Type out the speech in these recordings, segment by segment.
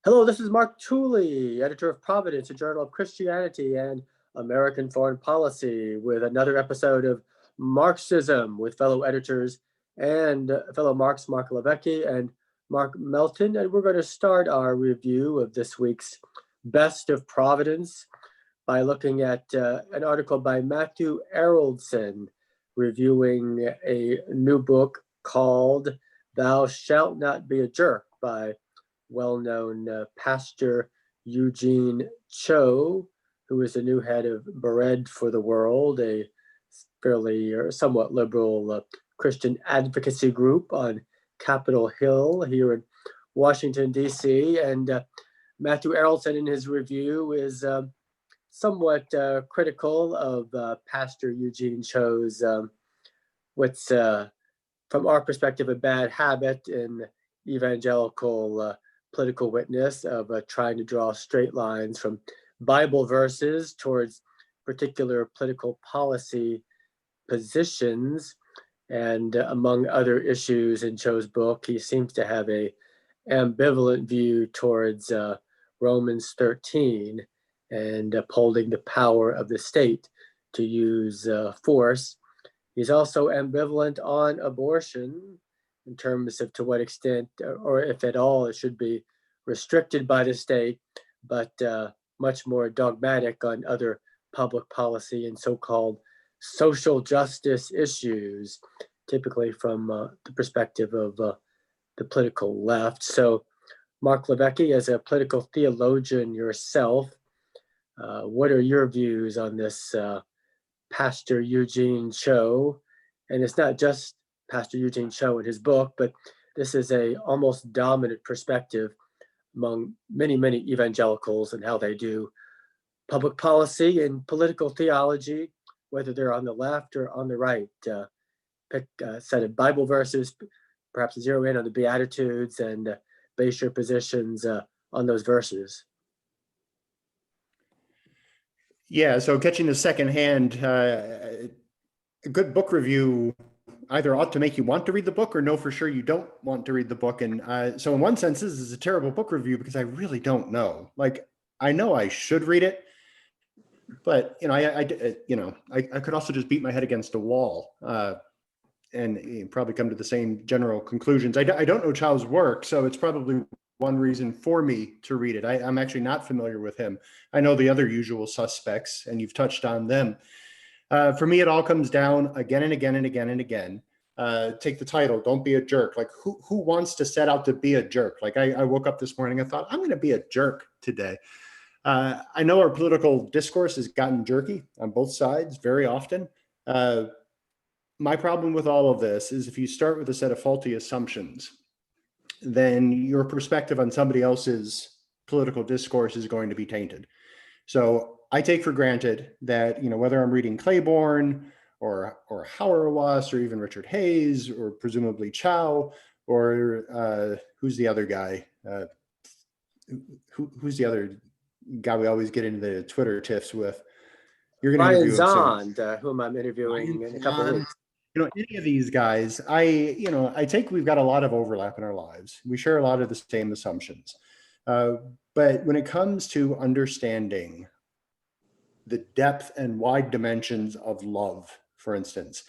Hello, this is Mark Tooley, editor of Providence, a journal of Christianity and American foreign policy, with another episode of Marksism with fellow editors and fellow Marks, Mark Levecki and Mark Melton. And we're going to start our review of this week's Best of Providence by looking at an article by Matthew Arildsen reviewing a new book called Thou Shalt Not Be a Jerk by well-known pastor Eugene Cho, who is the new head of Bread for the World, a fairly or somewhat liberal Christian advocacy group on Capitol Hill here in Washington, D.C. And Matthew Arildsen, in his review, is somewhat critical of Pastor Eugene Cho's what's, from our perspective, a bad habit in evangelical political witness of trying to draw straight lines from Bible verses towards particular political policy positions. And among other issues in Cho's book, he seems to have a ambivalent view towards Romans 13 and upholding the power of the state to use force. He's also ambivalent on abortion, in terms of to what extent, or if at all, it should be restricted by the state, but much more dogmatic on other public policy and so-called social justice issues, typically from the perspective of the political left. So, Mark Levecki, as a political theologian yourself, what are your views on this Pastor Eugene Cho? And it's not just Pastor Eugene Cho in his book, but this is a almost dominant perspective among many, many evangelicals and how they do public policy and political theology, whether they're on the left or on the right. Pick a set of Bible verses, perhaps zero in on the Beatitudes and base your positions on those verses. Yeah, so catching the second hand, a good book review either ought to make you want to read the book or know for sure you don't want to read the book. And so in one sense, this is a terrible book review because I really don't know. Like, I know I should read it, but I could also just beat my head against a wall and probably come to the same general conclusions. I don't know Chow's work, so it's probably one reason for me to read it. I'm actually not familiar with him. I know the other usual suspects, and you've touched on them. For me, it all comes down again and again and again and again. Take the title, Don't Be a Jerk. Like, who wants to set out to be a jerk? Like, I woke up this morning and thought, I'm going to be a jerk today. I know our political discourse has gotten jerky on both sides very often. My problem with all of this is if you start with a set of faulty assumptions, then your perspective on somebody else's political discourse is going to be tainted. So I take for granted that, whether I'm reading Claiborne or Hauerwas or even Richard Hayes or presumably Chow or who's the other guy? Who's the other guy we always get into the Twitter tiffs with? You're going to interview Zond, whom I'm interviewing in a couple of weeks. Any of these guys, I take we've got a lot of overlap in our lives. We share a lot of the same assumptions. But when it comes to understanding the depth and wide dimensions of love, for instance,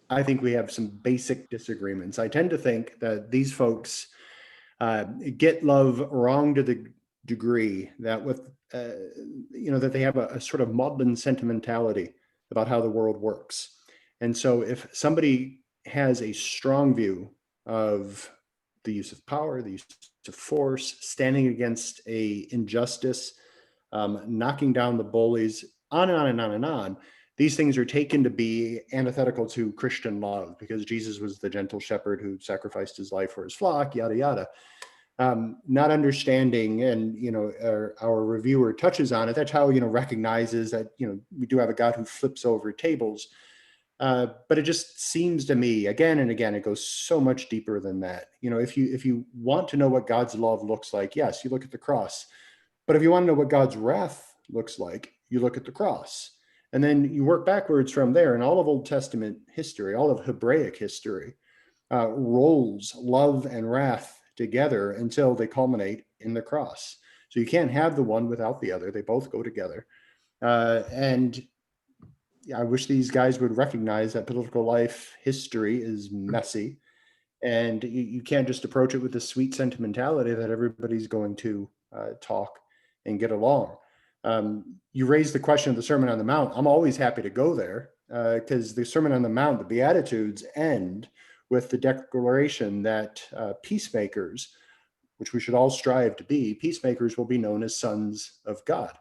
I think we have some basic disagreements. I tend to think that these folks get love wrong to the degree that that they have a sort of maudlin sentimentality about how the world works. And so if somebody has a strong view of the use of power, the use of force, standing against a injustice, knocking down the bullies, on and on and on and on, these things are taken to be antithetical to Christian love because Jesus was the gentle shepherd who sacrificed his life for his flock, yada, yada. Not understanding, and our reviewer touches on it, that's how recognizes that we do have a God who flips over tables. But it just seems to me, again and again, it goes so much deeper than that. If you want to know what God's love looks like, yes, you look at the cross. But if you want to know what God's wrath looks like, you look at the cross. And then you work backwards from there. And all of Old Testament history, all of Hebraic history, rolls love and wrath together until they culminate in the cross. So you can't have the one without the other. They both go together. And I wish these guys would recognize that political life history is messy, and you can't just approach it with the sweet sentimentality that everybody's going to talk and get along. You raised the question of the Sermon on the Mount. I'm always happy to go there because the Sermon on the Mount, the Beatitudes, end with the declaration that peacemakers, which we should all strive to be, peacemakers will be known as sons of God.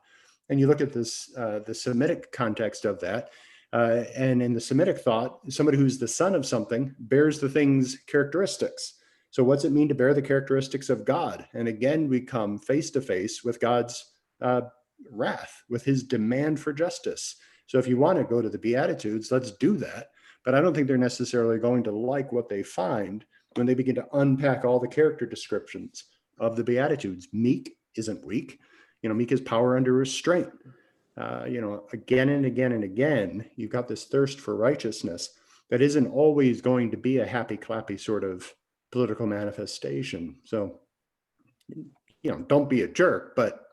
And you look at this, the Semitic context of that, and in the Semitic thought, somebody who's the son of something bears the thing's characteristics. So what's it mean to bear the characteristics of God? And again, we come face to face with God's wrath, with his demand for justice. So if you want to go to the Beatitudes, let's do that. But I don't think they're necessarily going to like what they find when they begin to unpack all the character descriptions of the Beatitudes. Meek isn't weak. Meek is power under restraint. Again and again and again, you've got this thirst for righteousness that isn't always going to be a happy clappy sort of political manifestation. So, don't be a jerk, but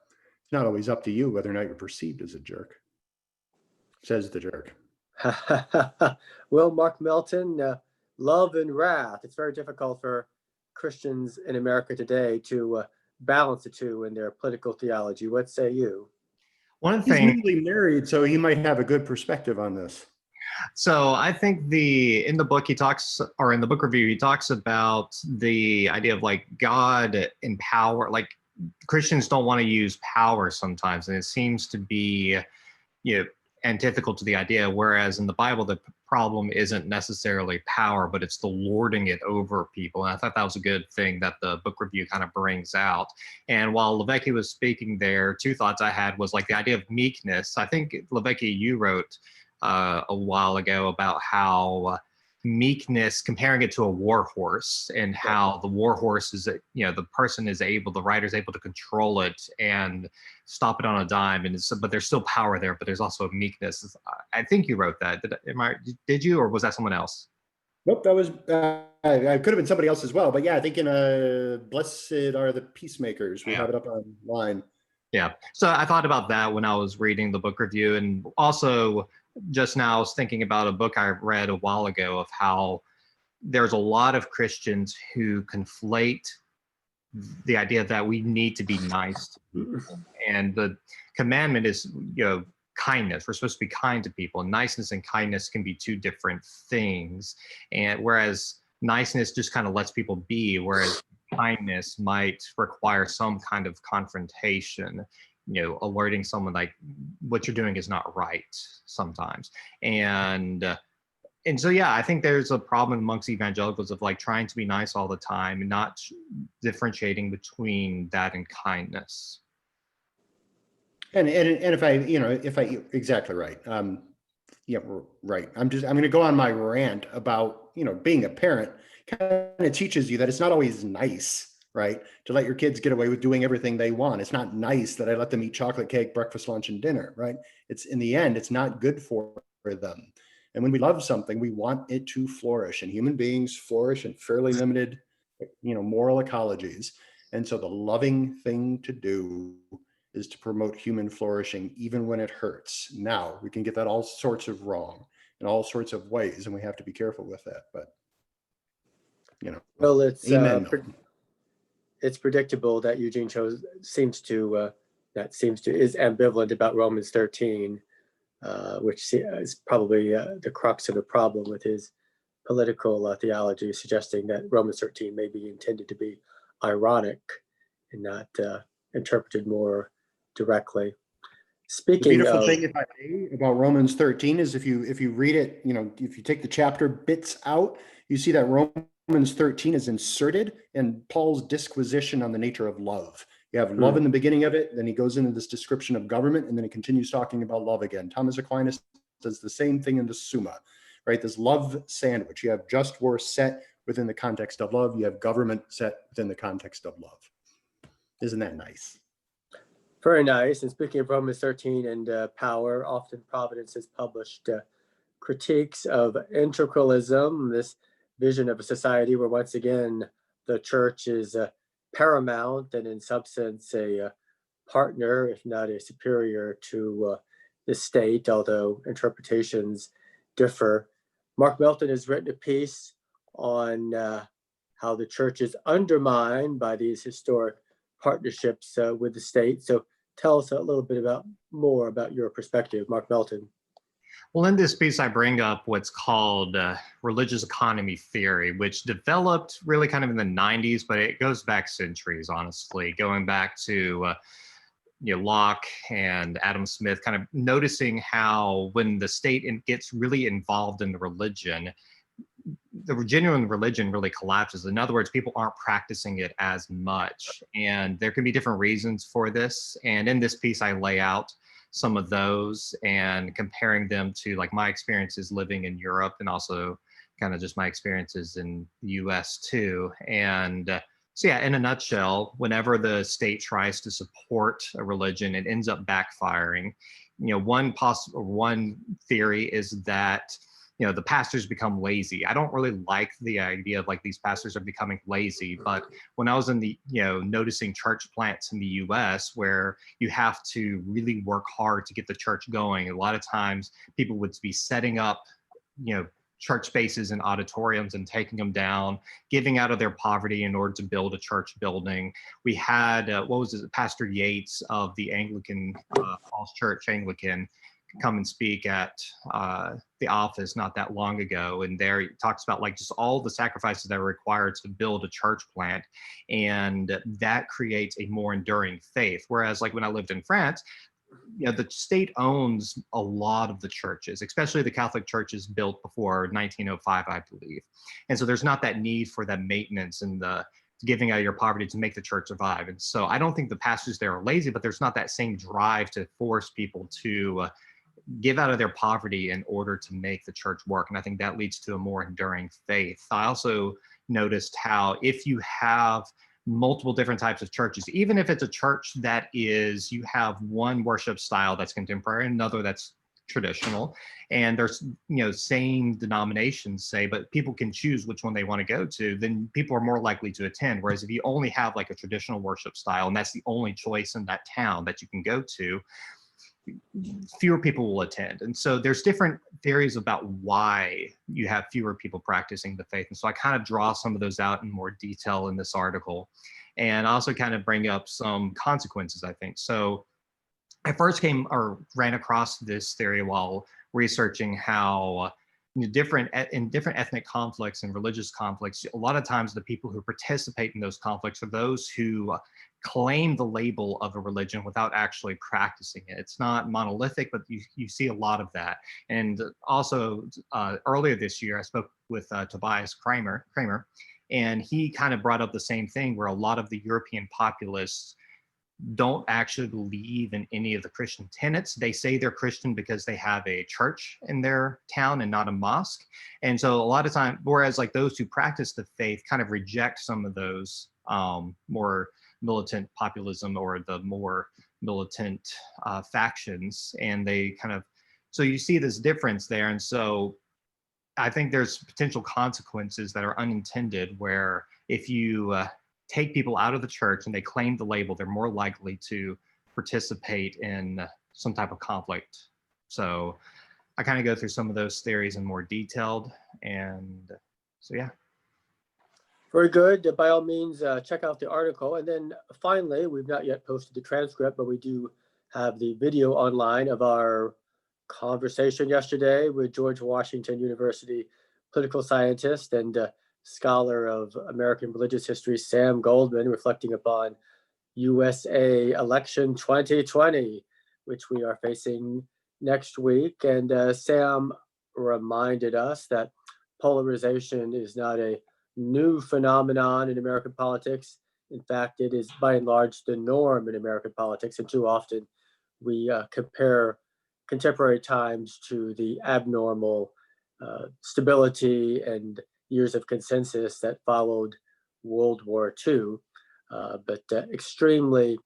it's not always up to you whether or not you're perceived as a jerk, says the jerk. Well, Mark Melton, love and wrath. It's very difficult for Christians in America today to balance the two in their political theology. What say you? One of the He's things, newly married, so he might have a good perspective on this. so I think in the book in the book review, he talks about the idea of like God in power. Like Christians don't want to use power sometimes, and it seems to be, antithetical to the idea. Whereas in the Bible, the problem isn't necessarily power, but it's the lording it over people. And I thought that was a good thing that the book review kind of brings out. And while Levecki was speaking there, two thoughts I had was like the idea of meekness. I think Levecki, you wrote a while ago about how meekness, comparing it to a war horse, and how the war horse is, the rider is able to control it and stop it on a dime, but there's still power there, but there's also meekness. I think you wrote that. Did you, or was that someone else? Nope, that was I could have been somebody else as well. But yeah, I think in Blessed Are the Peacemakers, we have it up online. Yeah, so I thought about that when I was reading the book review, and also just now I was thinking about a book I read a while ago of how there's a lot of Christians who conflate the idea that we need to be nice to people. And the commandment is, kindness. We're supposed to be kind to people. Niceness and kindness can be two different things. And whereas niceness just kind of lets people be, whereas kindness might require some kind of confrontation, alerting someone like what you're doing is not right sometimes. And so, yeah, I think there's a problem amongst evangelicals of like trying to be nice all the time and not differentiating between that and kindness. And if I exactly right. Yeah, right. I'm going to go on my rant about, being a parent kind of teaches you that it's not always nice, right, to let your kids get away with doing everything they want. It's not nice that I let them eat chocolate cake, breakfast, lunch, and dinner, right? It's in the end, it's not good for them. And when we love something, we want it to flourish, and human beings flourish in fairly limited, moral ecologies. And so the loving thing to do is to promote human flourishing, even when it hurts. Now, we can get that all sorts of wrong in all sorts of ways, and we have to be careful with that. But, well, it's amen. It's predictable that Eugene Cho is ambivalent about Romans 13, which is probably the crux of the problem with his political theology, suggesting that Romans 13 may be intended to be ironic and not interpreted more directly. Speaking the beautiful of, thing, if I may, about Romans 13 is if you read it, if you take the chapter bits out, you see that Romans 13 is inserted in Paul's disquisition on the nature of love. You have love in the beginning of it, then he goes into this description of government, and then he continues talking about love again. Thomas Aquinas does the same thing in the Summa, right? This love sandwich. You have just war set within the context of love. You have government set within the context of love. Isn't that nice? very nice. And speaking of Romans 13 and power, often Providence has published critiques of integralism, this vision of a society where once again the church is paramount and in substance a partner, if not a superior to the state, although interpretations differ. Mark Melton has written a piece on how the church is undermined by these historic partnerships with the state. So tell us a little bit more about your perspective, Mark Melton. Well, in this piece, I bring up what's called religious economy theory, which developed really kind of in the 90s, but it goes back centuries, honestly, going back to Locke and Adam Smith, kind of noticing how when the state gets really involved in the religion, the genuine religion really collapses. In other words, people aren't practicing it as much. And there can be different reasons for this. And in this piece, I lay out some of those and comparing them to like my experiences living in Europe and also kind of just my experiences in the US too. And so yeah, in a nutshell, whenever the state tries to support a religion, it ends up backfiring. One theory is that the pastors become lazy. I don't really like the idea of like these pastors are becoming lazy, but when I was in the, noticing church plants in the US where you have to really work hard to get the church going, a lot of times people would be setting up, church spaces and auditoriums and taking them down, giving out of their poverty in order to build a church building. We had, Pastor Yates of the Anglican, Falls Church Anglican, come and speak at the office not that long ago, and there he talks about like just all the sacrifices that are required to build a church plant, and that creates a more enduring faith. Whereas like when I lived in France, the state owns a lot of the churches, especially the Catholic churches built before 1905, I believe, and so there's not that need for that maintenance and the giving out of your poverty to make the church survive. And so I don't think the pastors there are lazy, but there's not that same drive to force people to give out of their poverty in order to make the church work. And I think that leads to a more enduring faith. I also noticed how if you have multiple different types of churches, even if it's a church that is, you have one worship style that's contemporary, another that's traditional, and there's, same denominations say, but people can choose which one they want to go to, then people are more likely to attend. Whereas if you only have like a traditional worship style, and that's the only choice in that town that you can go to, fewer people will attend. And so there's different theories about why you have fewer people practicing the faith. And so I kind of draw some of those out in more detail in this article. And I also kind of bring up some consequences, I think. So I first ran across this theory while researching how in different ethnic conflicts and religious conflicts, a lot of times the people who participate in those conflicts are those who claim the label of a religion without actually practicing it. It's not monolithic, but you see a lot of that. And also earlier this year, I spoke with Tobias Kramer, and he kind of brought up the same thing where a lot of the European populists don't actually believe in any of the Christian tenets. They say they're Christian because they have a church in their town and not a mosque. And so a lot of time, whereas like those who practice the faith kind of reject some of those more militant populism or the more militant factions, and they kind of, so you see this difference there. And so I think there's potential consequences that are unintended where if you take people out of the church and they claim the label, they're more likely to participate in some type of conflict. So I kind of go through some of those theories in more detailed. And so, yeah. Very good. By all means, check out the article. And then finally, we've not yet posted the transcript, but we do have the video online of our conversation yesterday with George Washington University political scientist and scholar of American religious history, Sam Goldman, reflecting upon USA election 2020, which we are facing next week. And Sam reminded us that polarization is not a new phenomenon in American politics. In fact, it is by and large the norm in American politics, and too often we compare contemporary times to the abnormal stability and years of consensus that followed World War II. But extremely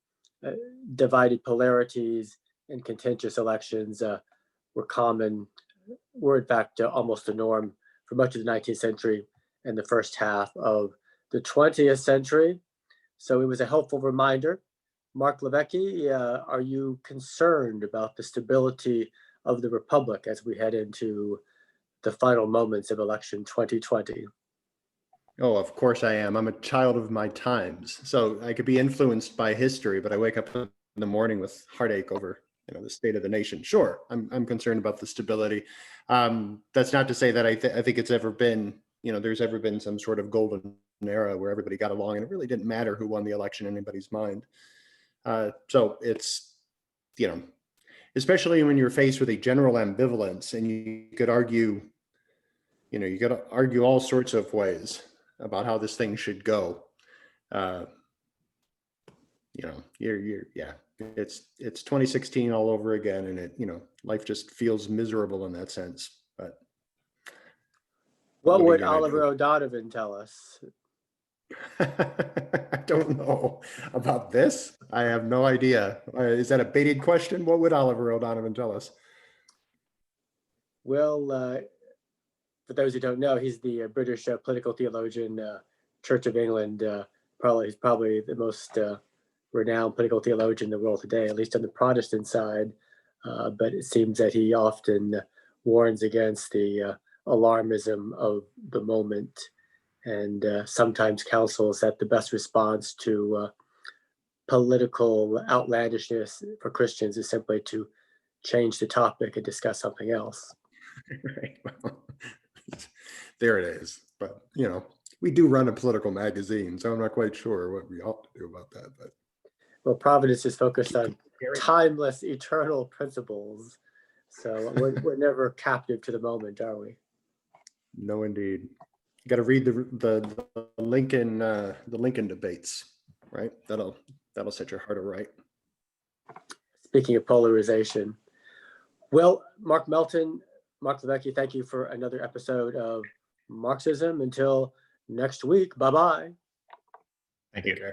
divided polarities and contentious elections were in fact almost the norm for much of the 19th century and the first half of the 20th century. So it was a helpful reminder. Mark Levesque, are you concerned about the stability of the Republic as we head into the final moments of election 2020? Oh, of course I am. I'm a child of my times. So I could be influenced by history, but I wake up in the morning with heartache over, the state of the nation. Sure, I'm concerned about the stability. That's not to say that I think it's ever been, there's ever been some sort of golden era where everybody got along and it really didn't matter who won the election in anybody's mind. So it's, especially when you're faced with a general ambivalence, and you could argue, you got to argue all sorts of ways about how this thing should go. It's 2016 all over again, and it, life just feels miserable in that sense. But what are you would gonna Oliver do? O'Donovan tell us? I don't know about this. I have no idea. Is that a baited question? What would Oliver O'Donovan tell us? Well, for those who don't know, he's the British political theologian, Church of England. He's probably the most renowned political theologian in the world today, at least on the Protestant side. But it seems that he often warns against the alarmism of the moment, and sometimes counsels that the best response to political outlandishness for Christians is simply to change the topic and discuss something else. Right. Well, there it is. But, we do run a political magazine, so I'm not quite sure what we ought to do about that. But Well, Providence is focused on timeless, eternal principles. So we're never captive to the moment, are we? no, indeed. You got to read the Lincoln debates, right? That'll set your heart aright. Speaking of polarization. Well, Mark Melton, Mark Levesque, thank you for another episode of Marksism. Until next week, bye-bye. Thank you. Okay.